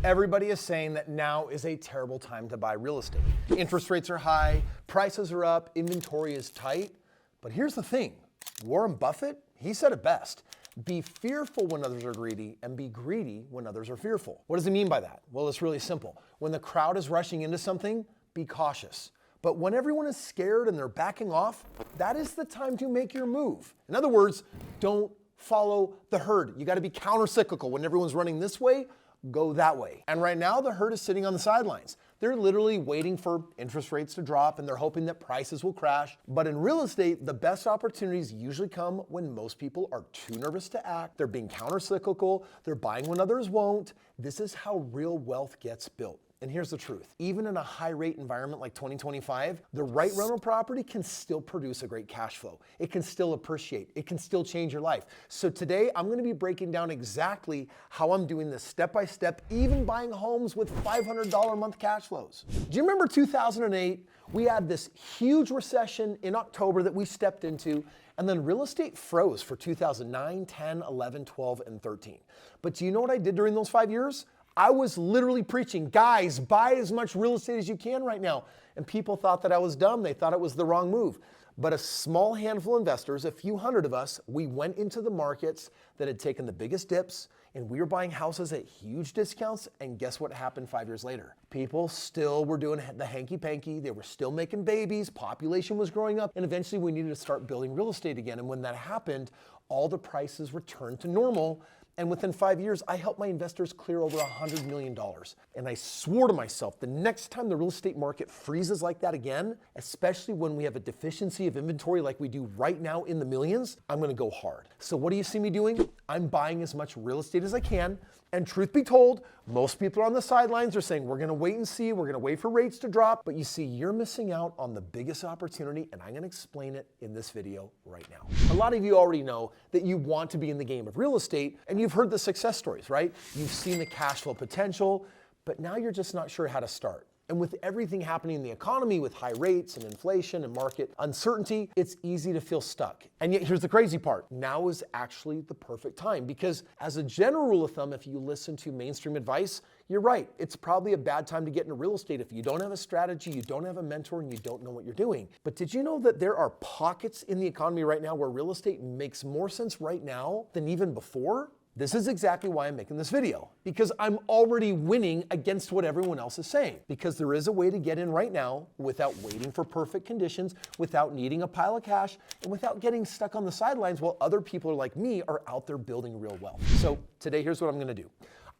Everybody is saying that now is a terrible time to buy real estate. Interest rates are high, prices are up, inventory is tight. But here's the thing, Warren Buffett, he said it best. Be fearful when others are greedy and be greedy when others are fearful. What does he mean by that? Well, it's really simple. When the crowd is rushing into something, be cautious. But when everyone is scared and they're backing off, that is the time to make your move. In other words, don't follow the herd. You got to be counter-cyclical. When everyone's running this way, go that way. And right now, the herd is sitting on the sidelines. They're literally waiting for interest rates to drop and they're hoping that prices will crash. But in real estate, the best opportunities usually come when most people are too nervous to act. They're being counter-cyclical. They're buying when others won't. This is how real wealth gets built. And here's the truth. Even in a high rate environment like 2025, the right rental property can still produce a great cash flow. It can still appreciate. It can still change your life. So today I'm going to be breaking down exactly how I'm doing this step by step, even buying homes with $500 a month cash flows. Do you remember 2008? We had this huge recession in October that we stepped into, and then real estate froze for 2009, 10, 11, 12, and 13. But do you know what I did during those 5 years? I was literally preaching, guys, buy as much real estate as you can right now. And people thought that I was dumb. They thought it was the wrong move. But a small handful of investors, a few hundred of us, we went into the markets that had taken the biggest dips, and we were buying houses at huge discounts. And guess what happened 5 years later? People still were doing the hanky-panky. They were still making babies. Population was growing up. And eventually we needed to start building real estate again. And when that happened, all the prices returned to normal. And within 5 years, I helped my investors clear over $100 million. And I swore to myself, the next time the real estate market freezes like that again, especially when we have a deficiency of inventory like we do right now in the millions, I'm gonna go hard. So what do you see me doing? I'm buying as much real estate as I can. And truth be told, most people on the sidelines are saying, we're gonna wait and see, we're gonna wait for rates to drop. But you see, you're missing out on the biggest opportunity, and I'm gonna explain it in this video right now. A lot of you already know that you want to be in the game of real estate, and you've heard the success stories, right? You've seen the cash flow potential, but now you're just not sure how to start. And with everything happening in the economy, with high rates and inflation and market uncertainty, it's easy to feel stuck. And yet here's the crazy part. Now is actually the perfect time, because as a general rule of thumb, if you listen to mainstream advice, you're right. It's probably a bad time to get into real estate if you don't have a strategy, you don't have a mentor, and you don't know what you're doing. But did you know that there are pockets in the economy right now where real estate makes more sense right now than even before? This is exactly why I'm making this video, because I'm already winning against what everyone else is saying. Because there is a way to get in right now without waiting for perfect conditions, without needing a pile of cash, and without getting stuck on the sidelines while other people like me are out there building real wealth. So today, here's what I'm gonna do.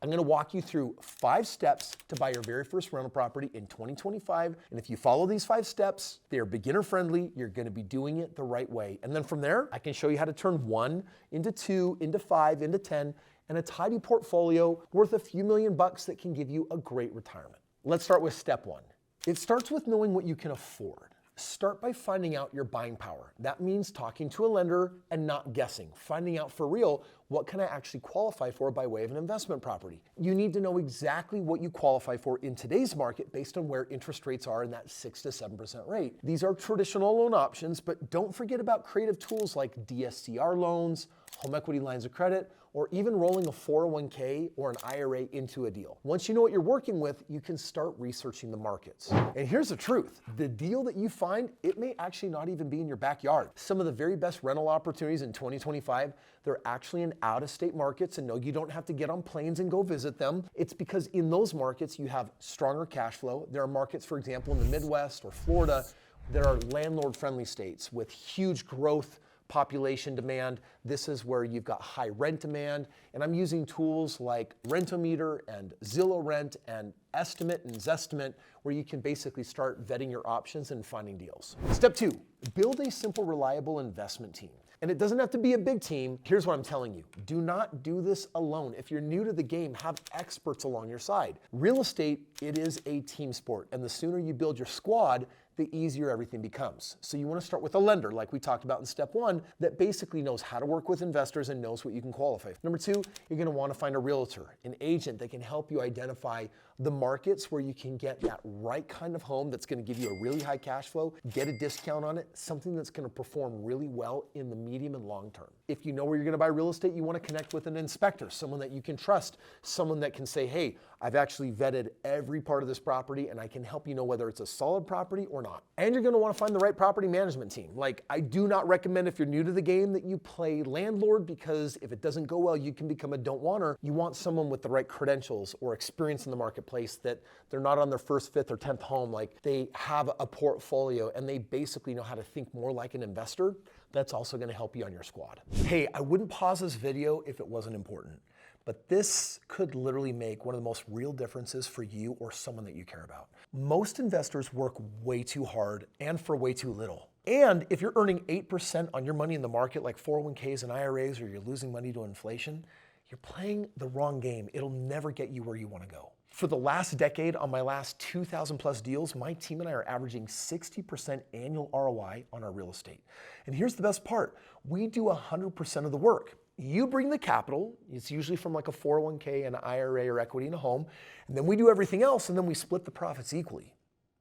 I'm gonna walk you through 5 steps to buy your very first rental property in 2025. And if you follow these 5 steps, they are beginner friendly. You're gonna be doing it the right way. And then from there, I can show you how to turn 1 into 2, into 5, into 10, and a tidy portfolio worth a few $1,000,000 that can give you a great retirement. Let's start with step 1. It starts with knowing what you can afford. Start by finding out your buying power. That means talking to a lender and not guessing, finding out for real, what can I actually qualify for by way of an investment property? You need to know exactly what you qualify for in today's market based on where interest rates are in that 6 to 7% rate. These are traditional loan options, but don't forget about creative tools like DSCR loans, home equity lines of credit, or even rolling a 401k or an IRA into a deal. Once you know what you're working with, you can start researching the markets. And here's the truth. The deal that you find, it may actually not even be in your backyard. Some of the very best rental opportunities in 2025, they're actually in out-of-state markets, and no, you don't have to get on planes and go visit them. It's because in those markets, you have stronger cash flow. There are markets, for example, in the Midwest or Florida, that are landlord-friendly states with huge growth population demand. This is where you've got high rent demand. And I'm using tools like Rentometer and Zillow Rent and Estimate and Zestimate, where you can basically start vetting your options and finding deals. Step 2, build a simple, reliable investment team. And it doesn't have to be a big team. Here's what I'm telling you. Do not do this alone. If you're new to the game, have experts along your side. Real estate, it is a team sport. And the sooner you build your squad, the easier everything becomes. So you want to start with a lender, like we talked about in step 1, that basically knows how to work with investors and knows what you can qualify. Number 2, you're going to want to find a realtor, an agent that can help you identify the markets where you can get that right kind of home that's going to give you a really high cash flow, get a discount on it, something that's going to perform really well in the medium and long term. If you know where you're going to buy real estate, you want to connect with an inspector, someone that you can trust, someone that can say, hey, I've actually vetted every part of this property and I can help you know whether it's a solid property or not. And you're going to want to find the right property management team. Like, I do not recommend, if you're new to the game, that you play landlord, because if it doesn't go well, you can become a don't wanter. You want someone with the right credentials or experience in the marketplace, that they're not on their first, 5th, or 10th home. Like, they have a portfolio and they basically know how to think more like an investor. That's also going to help you on your squad. Hey, I wouldn't pause this video if it wasn't important, but this could literally make one of the most real differences for you or someone that you care about. Most investors work way too hard and for way too little. And if you're earning 8% on your money in the market, like 401ks and IRAs, or you're losing money to inflation, you're playing the wrong game. It'll never get you where you want to go. For the last decade, on my last 2,000 plus deals, my team and I are averaging 60% annual ROI on our real estate. And here's the best part. We do 100% of the work. You bring the capital, it's usually from like a 401k, an IRA, or equity in a home, and then we do everything else, and then we split the profits equally.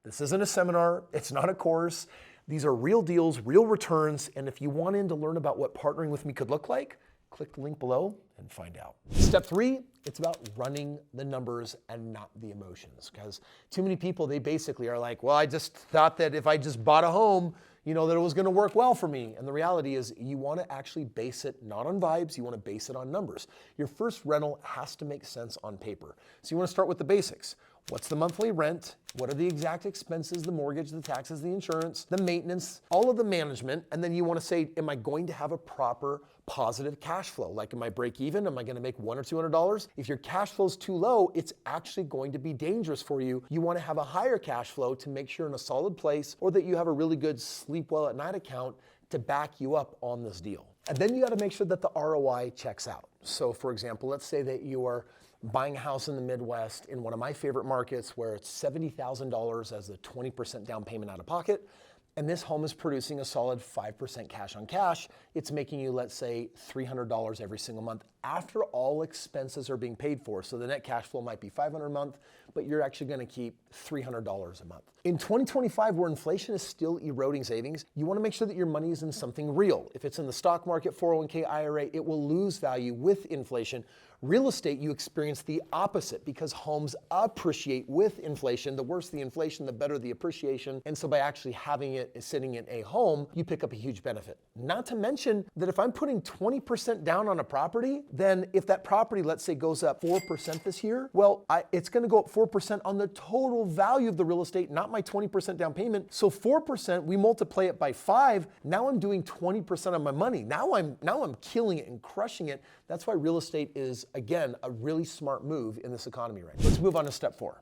This isn't a seminar, it's not a course. These are real deals, real returns, and if you want in to learn about what partnering with me could look like, click the link below and find out. Step 3, it's about running the numbers and not the emotions, because too many people, they basically are like, well, I just thought that if I just bought a home, that it was going to work well for me. And the reality is, you want to actually base it not on vibes, you want to base it on numbers. Your first rental has to make sense on paper. So you want to start with the basics. What's the monthly rent? What are the exact expenses, the mortgage, the taxes, the insurance, the maintenance, all of the management? And then you want to say, am I going to have a proper positive cash flow? Like, am I break even? Am I going to make $100 or $200? If your cash flow is too low, it's actually going to be dangerous for you. You want to have a higher cash flow to make sure you're in a solid place, or that you have a really good sleep well at night account to back you up on this deal. And then you got to make sure that the ROI checks out. So for example, let's say that you are buying a house in the Midwest in one of my favorite markets where it's $70,000 as a 20% down payment out of pocket. And this home is producing a solid 5% cash on cash. It's making you, let's say, $300 every single month after all expenses are being paid for. So the net cash flow might be $500 a month, but you're actually going to keep $300 a month. In 2025, where inflation is still eroding savings, you want to make sure that your money is in something real. If it's in the stock market, 401k, IRA, it will lose value with inflation. Real estate, you experience the opposite, because homes appreciate with inflation. The worse the inflation, the better the appreciation. And so by actually having it sitting in a home, you pick up a huge benefit. Not to mention that if I'm putting 20% down on a property, then if that property, let's say, goes up 4% this year, well, it's going to go up 4% on the total value of the real estate, not my 20% down payment. So 4%, we multiply it by 5. Now I'm doing 20% of my money. Now I'm killing it and crushing it. That's why real estate is, again, a really smart move in this economy right now. Let's move on to step 4.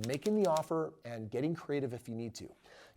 Making the offer and getting creative if you need to.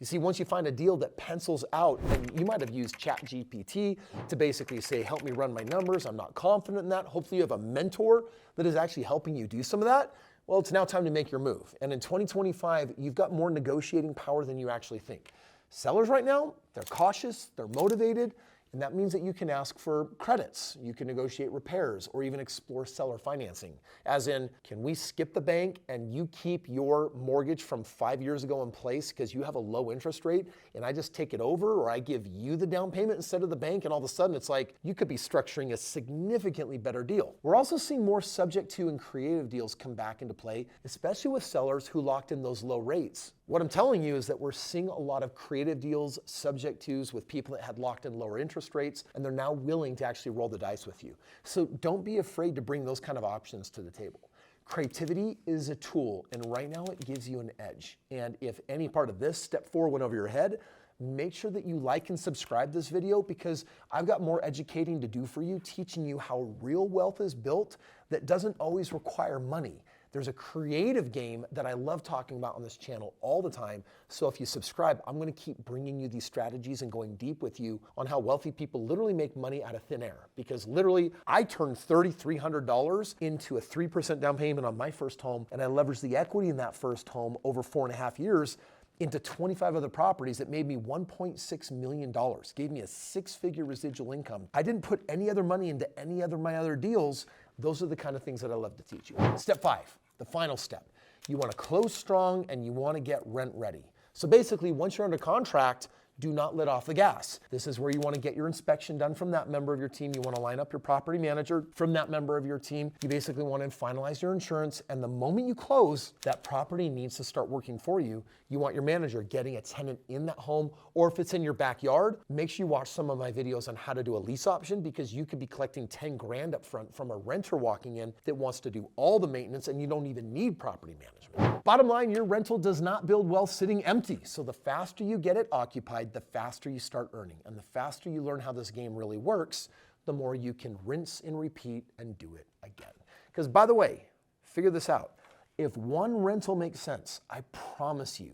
You see, once you find a deal that pencils out, and you might have used ChatGPT to basically say, help me run my numbers, I'm not confident in that. Hopefully you have a mentor that is actually helping you do some of that. Well, it's now time to make your move. And in 2025, you've got more negotiating power than you actually think. Sellers right now, they're cautious, they're motivated, and that means that you can ask for credits, you can negotiate repairs, or even explore seller financing. As in, can we skip the bank and you keep your mortgage from 5 years ago in place because you have a low interest rate, and I just take it over, or I give you the down payment instead of the bank, and all of a sudden it's like you could be structuring a significantly better deal. We're also seeing more subject to and creative deals come back into play, especially with sellers who locked in those low rates. What I'm telling you is that we're seeing a lot of creative deals, subject tos, with people that had locked in lower interest rates, and they're now willing to actually roll the dice with you. So don't be afraid to bring those kind of options to the table. Creativity is a tool, and right now it gives you an edge. And if any part of this step 4 went over your head, make sure that you like and subscribe this video, because I've got more educating to do for you, teaching you how real wealth is built that doesn't always require money. There's a creative game that I love talking about on this channel all the time. So if you subscribe, I'm going to keep bringing you these strategies and going deep with you on how wealthy people literally make money out of thin air. Because literally, I turned $3,300 into a 3% down payment on my first home, and I leveraged the equity in that first home over 4.5 years. into 25 other properties that made me $1.6 million, gave me a 6-figure residual income. I didn't put any other money into any other my other deals. Those are the kind of things that I love to teach you. Step 5, the final step. You want to close strong and you want to get rent ready. So basically, once you're under contract, do not let off the gas. This is where you want to get your inspection done from that member of your team. You want to line up your property manager from that member of your team. You basically want to finalize your insurance. And the moment you close, that property needs to start working for you. You want your manager getting a tenant in that home, or if it's in your backyard, make sure you watch some of my videos on how to do a lease option, because you could be collecting 10 grand up front from a renter walking in that wants to do all the maintenance and you don't even need property management. Bottom line, your rental does not build wealth sitting empty. So the faster you get it occupied, the faster you start earning. And the faster you learn how this game really works, the more you can rinse and repeat and do it again. Because by the way, figure this out. If one rental makes sense, I promise you,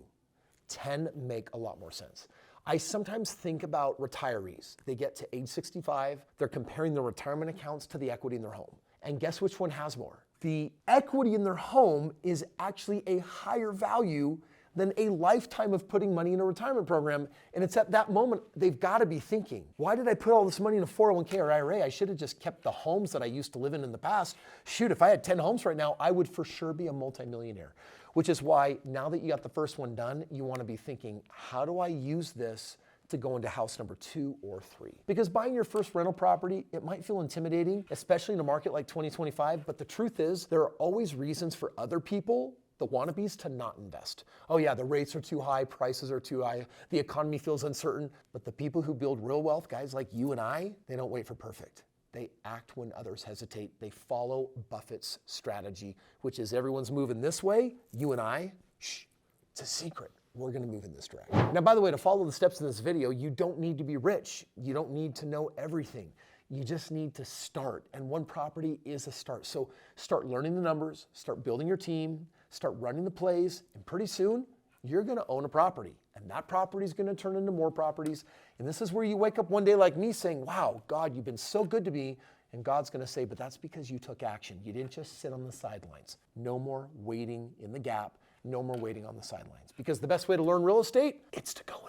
10 make a lot more sense. I sometimes think about retirees. They get to age 65, they're comparing their retirement accounts to the equity in their home. And guess which one has more? The equity in their home is actually a higher value than a lifetime of putting money in a retirement program. And it's at that moment, they've got to be thinking, why did I put all this money in a 401k or IRA? I should have just kept the homes that I used to live in the past. Shoot, if I had 10 homes right now, I would for sure be a multimillionaire. Which is why now that you got the first one done, you want to be thinking, how do I use this to go into house number 2 or 3? Because buying your first rental property, it might feel intimidating, especially in a market like 2025, but the truth is there are always reasons for other people, the wannabes, to not invest. Oh yeah, the rates are too high, prices are too high, the economy feels uncertain, but the people who build real wealth, guys like you and I, they don't wait for perfect. They act when others hesitate. They follow Buffett's strategy, which is everyone's moving this way. You and I, shh, it's a secret. We're going to move in this direction. Now, by the way, to follow the steps in this video, you don't need to be rich. You don't need to know everything. You just need to start. And one property is a start. So start learning the numbers, start building your team, start running the plays, and pretty soon you're going to own a property. And that property is going to turn into more properties. And this is where you wake up one day like me saying, wow, God, you've been so good to me. And God's going to say, but that's because you took action. You didn't just sit on the sidelines. No more waiting in the gap. No more waiting on the sidelines. Because the best way to learn real estate, it's to go